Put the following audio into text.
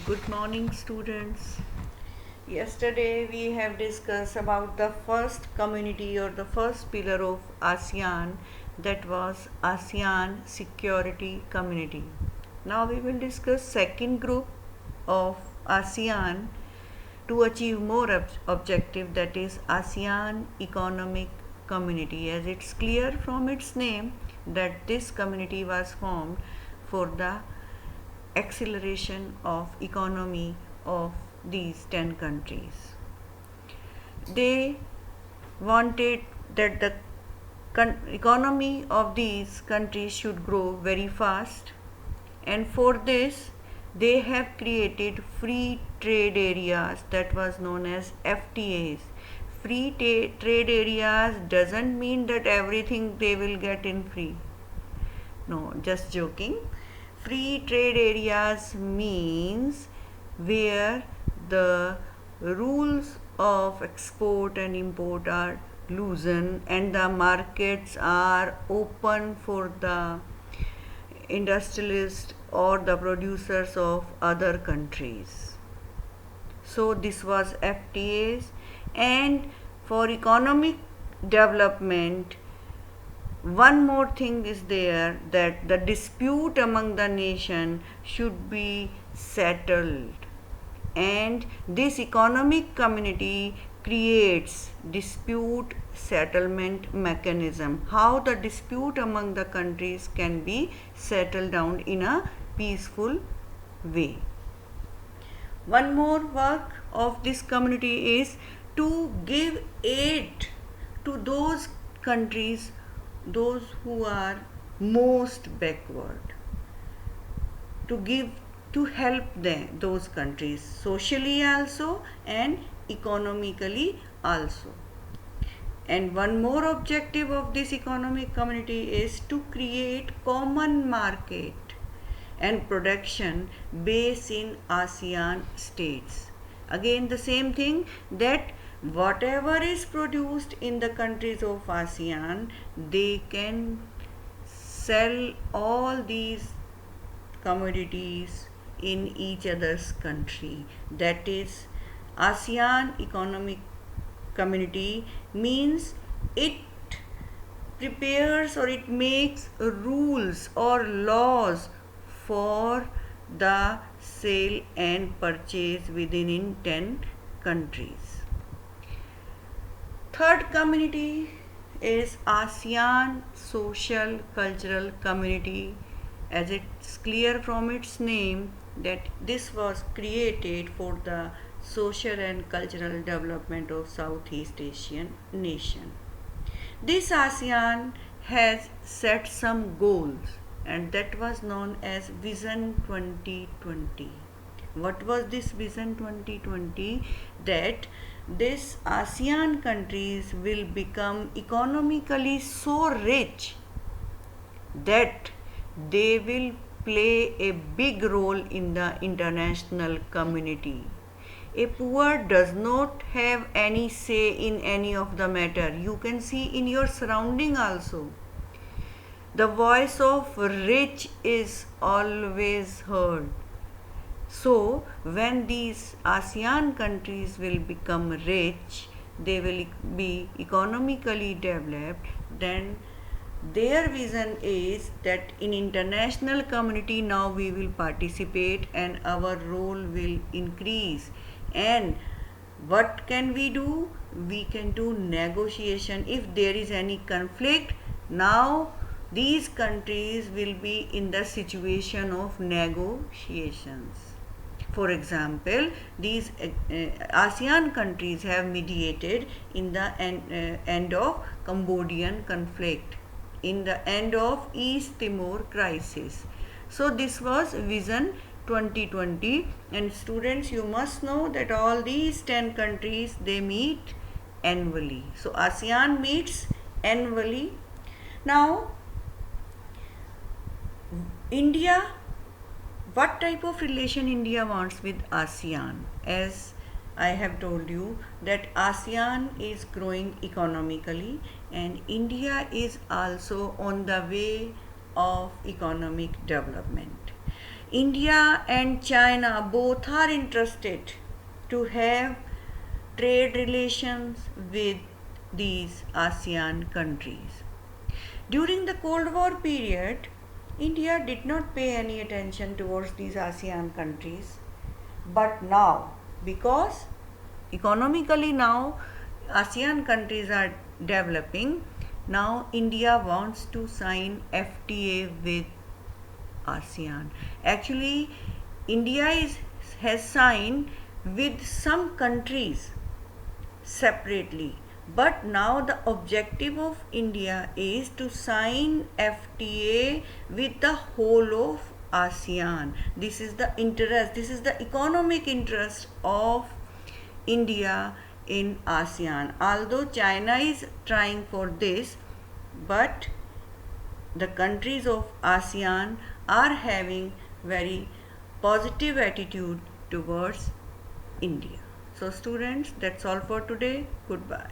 Good morning, students. Yesterday we have discussed about the first community or the first pillar of ASEAN, that was ASEAN Security Community. Now we will discuss second group of ASEAN to achieve more objective, that is ASEAN Economic Community. As it's clear from its name that this community was formed for the acceleration of economy of these 10 countries. They wanted that the economy of these countries should grow very fast, and for this they have created free trade areas, that was known as FTAs. Free trade areas doesn't mean that everything they will get in free. No, just joking. Free trade areas means where the rules of export and import are loosened and the markets are open for the industrialists or the producers of other countries. So this was FTAs. And for economic development, one more thing is there, that the dispute among the nation should be settled, and this economic community creates dispute settlement mechanism, how the dispute among the countries can be settled down in a peaceful way. One more work of this community is to give aid to those countries, those who are most backward, to help those countries socially also and economically also. And one more objective of this economic community is to create common market and production base in ASEAN states. Again the same thing, that whatever is produced in the countries of ASEAN, they can sell all these commodities in each other's country. That is, ASEAN Economic Community means it prepares or it makes rules or laws for the sale and purchase within 10 countries. Third community is ASEAN Social Cultural Community. As it's clear from its name that this was created for the social and cultural development of Southeast Asian nation. This ASEAN has set some goals, and that was known as Vision 2020. What was this Vision 2020? That this ASEAN countries will become economically so rich that they will play a big role in the international community. A poor does not have any say in any of the matter. You can see in your surrounding also. The voice of rich is always heard. So when these ASEAN countries will become rich, they will be economically developed, then their vision is that in international community now we will participate and our role will increase. And what can we do? We can do negotiation. If there is any conflict, now these countries will be in the situation of negotiations. For example, these ASEAN countries have mediated in the end of Cambodian conflict, in the end of East Timor crisis. So this was Vision 2020, and students, you must know that all these 10 countries, they meet annually. So ASEAN meets annually. Now India, what type of relation India wants with ASEAN? As I have told you that ASEAN is growing economically and India is also on the way of economic development. India and China both are interested to have trade relations with these ASEAN countries. During the Cold War period, India did not pay any attention towards these ASEAN countries. But now, because economically now ASEAN countries are developing, now India wants to sign FTA with ASEAN. Actually, has signed with some countries separately, but now the objective of India is to sign FTA with the whole of ASEAN. This is the interest, this is the economic interest of India in ASEAN. Although China is trying for this, but the countries of ASEAN are having very positive attitude towards India. So students, that's all for today. Goodbye.